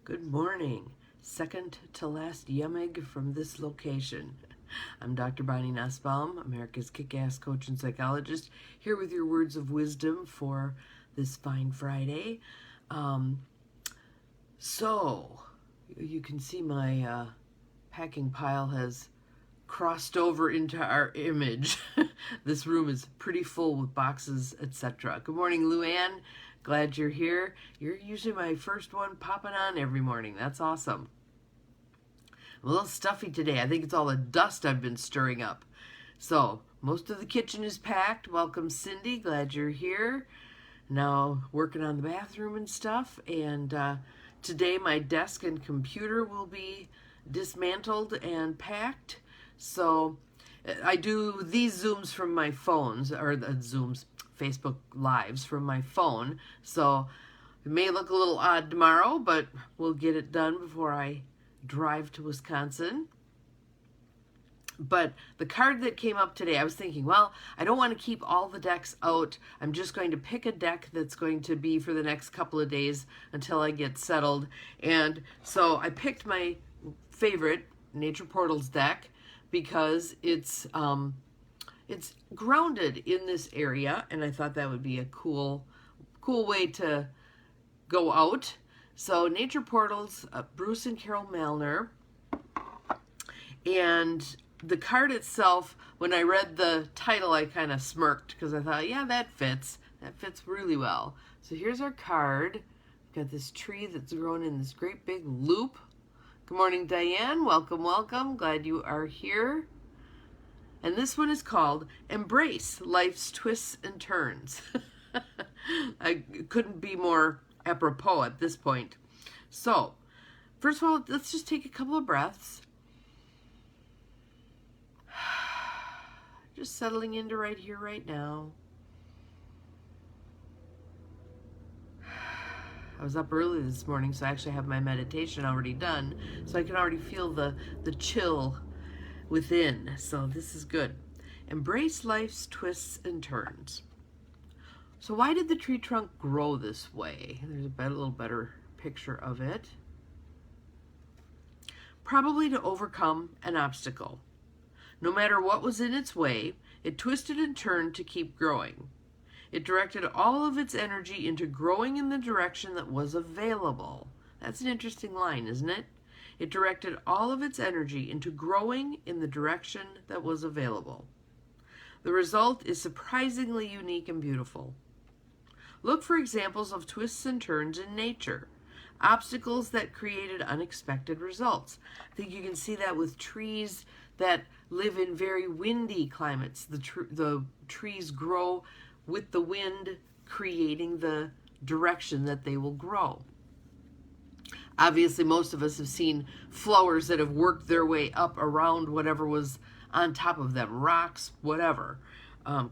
Good morning. Second to last YEMIG from this location. I'm Dr. Bonnie Nussbaum, America's kick-ass coach and psychologist, here with your words of wisdom for this fine Friday. So, you can see my packing pile has crossed over into our image. This room is pretty full with boxes, etc. Good morning, Luann. Glad you're here. You're usually my first one popping on every morning. That's awesome. I'm a little stuffy today. I think it's all the dust I've been stirring up. So, most of the kitchen is packed. Welcome, Cindy. Glad you're here. Now, working on the bathroom and stuff. And today, my desk and computer will be dismantled and packed. So, I do these Zooms from my phones, or the Zooms, Facebook Lives from my phone. So, it may look a little odd tomorrow, but we'll get it done before I drive to Wisconsin. But the card that came up today, I was thinking, well, I don't want to keep all the decks out. I'm just going to pick a deck that's going to be for the next couple of days until I get settled. And so I picked my favorite Nature Portals deck because it's grounded in this area, and I thought that would be a cool way to go out. So Nature Portals, Bruce and Carol Malner, and the card itself, when I read the title, I kind of smirked because I thought, yeah, that fits. That fits really well. So here's our card. We've got this tree that's grown in this great big loop. Good morning, Diane. Welcome, welcome. Glad you are here. And this one is called Embrace Life's Twists and Turns. I couldn't be more apropos at this point. So, first of all, let's just take a couple of breaths. Just settling into right here, right now. I was up early this morning, so I actually have my meditation already done, so I can already feel the chill within. So this is good. Embrace life's twists and turns. So why did the tree trunk grow this way? There's a little better picture of it. Probably to overcome an obstacle. No matter what was in its way, it twisted and turned to keep growing. It directed all of its energy into growing in the direction that was available. That's an interesting line, isn't it? It directed all of its energy into growing in the direction that was available. The result is surprisingly unique and beautiful. Look for examples of twists and turns in nature, obstacles that created unexpected results. I think you can see that with trees that live in very windy climates. The trees grow with the wind, creating the direction that they will grow. Obviously, most of us have seen flowers that have worked their way up around whatever was on top of them, rocks, whatever.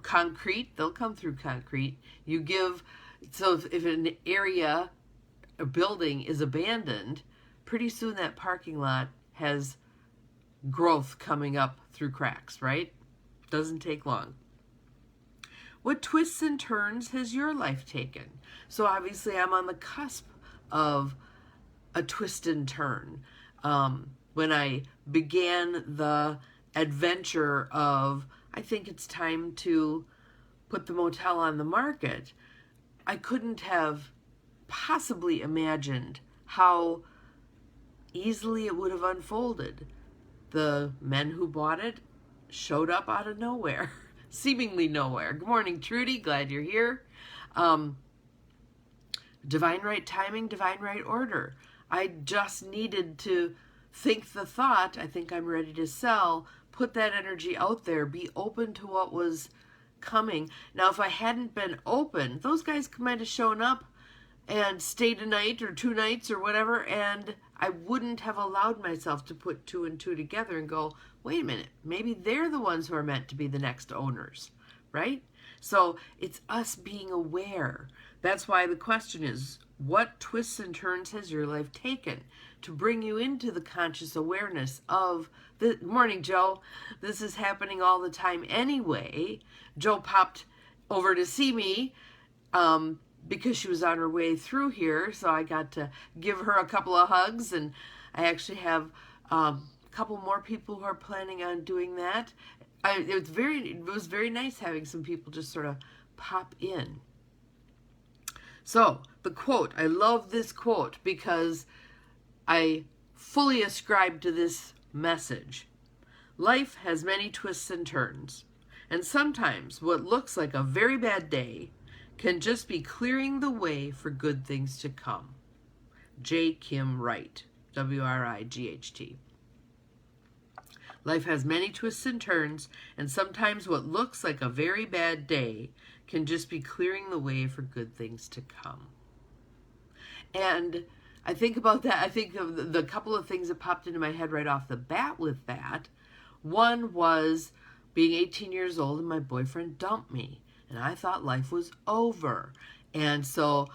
Concrete, they'll come through concrete. So if an area, a building is abandoned, pretty soon that parking lot has growth coming up through cracks, right? Doesn't take long. What twists and turns has your life taken? So obviously I'm on the cusp of a twist and turn. When I began the adventure of, I think it's time to put the motel on the market, I couldn't have possibly imagined how easily it would have unfolded. The men who bought it showed up out of nowhere, seemingly nowhere. Good morning, Trudy. Glad you're here. Divine right timing, divine right order. I just needed to think the thought, I think I'm ready to sell, put that energy out there, be open to what was coming. Now, if I hadn't been open, those guys might have shown up and stayed a night or 2 nights or whatever, and I wouldn't have allowed myself to put 2 and 2 together and go, wait a minute, maybe they're the ones who are meant to be the next owners, right? So it's us being aware. That's why the question is, what twists and turns has your life taken to bring you into the conscious awareness of the morning, Joe? This is happening all the time anyway. Joe popped over to see me because she was on her way through here, so I got to give her a couple of hugs, and I actually have a couple more people who are planning on doing that. It was very nice having some people just sort of pop in. So, the quote, I love this quote because I fully ascribe to this message. Life has many twists and turns, and sometimes what looks like a very bad day can just be clearing the way for good things to come. J. Kim Wright, W-R-I-G-H-T. Life has many twists and turns, and sometimes what looks like a very bad day can just be clearing the way for good things to come. And I think about that. I think of the couple of things that popped into my head right off the bat with that. One was being 18 years old and my boyfriend dumped me, and I thought life was over. And so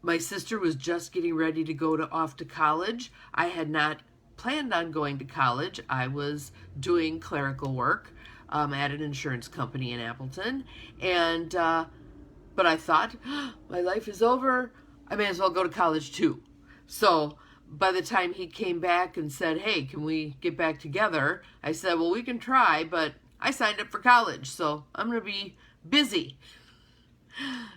my sister was just getting ready to go off to college. I had not planned on going to college. I was doing clerical work at an insurance company in Appleton, and but I thought, my life is over. I may as well go to college too. So by the time he came back and said, hey, can we get back together? I said, well, we can try, but I signed up for college, so I'm going to be busy.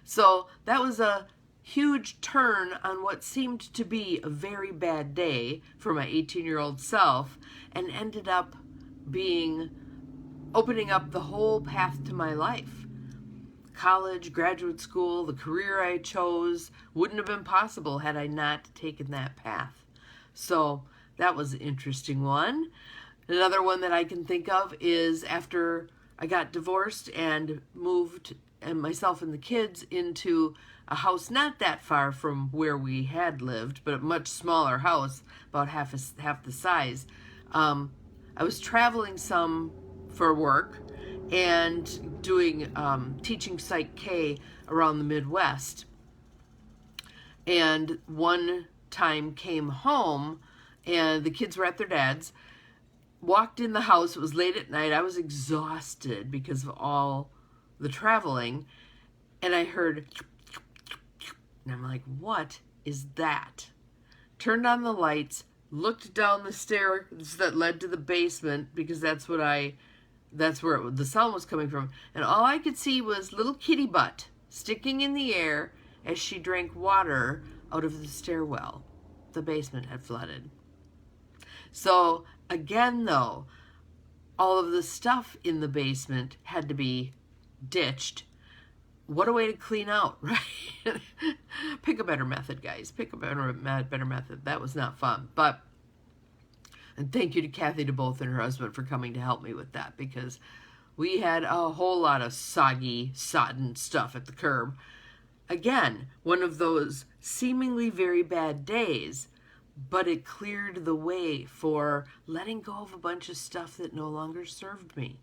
So that was a huge turn on what seemed to be a very bad day for my 18-year-old self, and ended up opening up the whole path to my life. College, graduate school, the career I chose wouldn't have been possible had I not taken that path. So that was an interesting one. Another one that I can think of is after I got divorced and moved, and myself and the kids, into a house not that far from where we had lived, but a much smaller house, about half the size. I was traveling some for work and doing teaching Psych K around the Midwest. And one time came home, and the kids were at their dad's, walked in the house. It was late at night. I was exhausted because of all the traveling, and I heard, and I'm like, what is that? Turned on the lights, looked down the stairs that led to the basement, because that's where the sound was coming from, and all I could see was little kitty butt sticking in the air as she drank water out of the stairwell. The basement had flooded. So again, though, all of the stuff in the basement had to be ditched. What a way to clean out, right? Pick a better method, guys. Pick a better method. That was not fun. And thank you to Kathy DeBoth and her husband for coming to help me with that, because we had a whole lot of sodden stuff at the curb. Again, one of those seemingly very bad days, but it cleared the way for letting go of a bunch of stuff that no longer served me.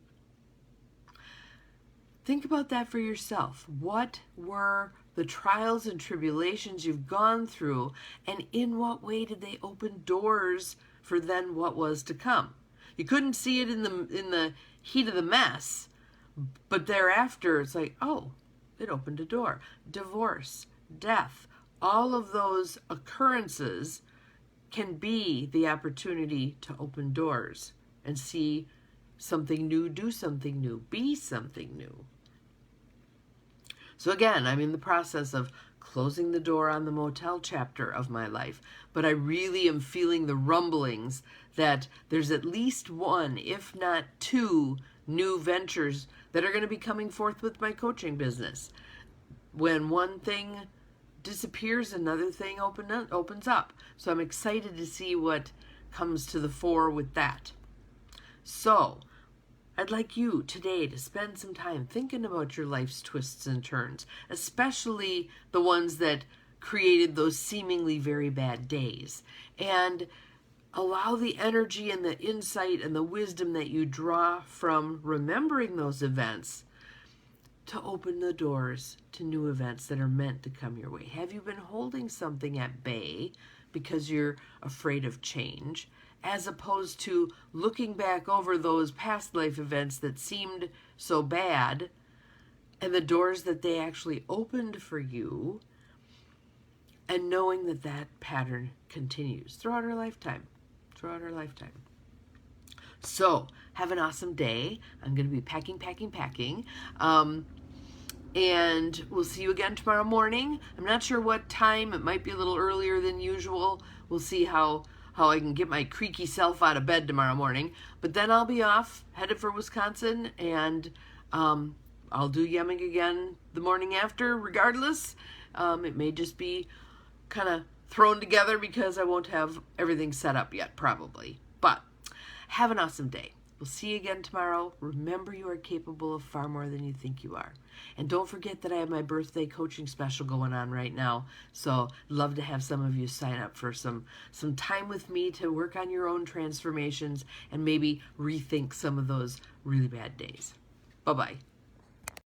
Think about that for yourself. What were the trials and tribulations you've gone through, and in what way did they open doors for then what was to come? You couldn't see it in the heat of the mess, but thereafter it's like, oh, it opened a door. Divorce, death, all of those occurrences can be the opportunity to open doors and see something new, do something new, be something new. So again, I'm in the process of closing the door on the motel chapter of my life, but I really am feeling the rumblings that there's at least one, if not two, new ventures that are going to be coming forth with my coaching business. When one thing disappears, another thing opens up. So I'm excited to see what comes to the fore with that. So I'd like you today to spend some time thinking about your life's twists and turns, especially the ones that created those seemingly very bad days, and allow the energy and the insight and the wisdom that you draw from remembering those events to open the doors to new events that are meant to come your way. Have you been holding something at bay because you're afraid of change, as opposed to looking back over those past life events that seemed so bad and the doors that they actually opened for you and knowing that that pattern continues throughout our lifetime. So, have an awesome day. I'm going to be packing. And we'll see you again tomorrow morning. I'm not sure what time. It might be a little earlier than usual. We'll see how I can get my creaky self out of bed tomorrow morning. But then I'll be off, headed for Wisconsin, and I'll do YEMIG again the morning after, regardless. It may just be kind of thrown together because I won't have everything set up yet, probably. But have an awesome day. We'll see you again tomorrow. Remember, you are capable of far more than you think you are. And don't forget that I have my birthday coaching special going on right now. So love to have some of you sign up for some time with me to work on your own transformations and maybe rethink some of those really bad days. Bye-bye.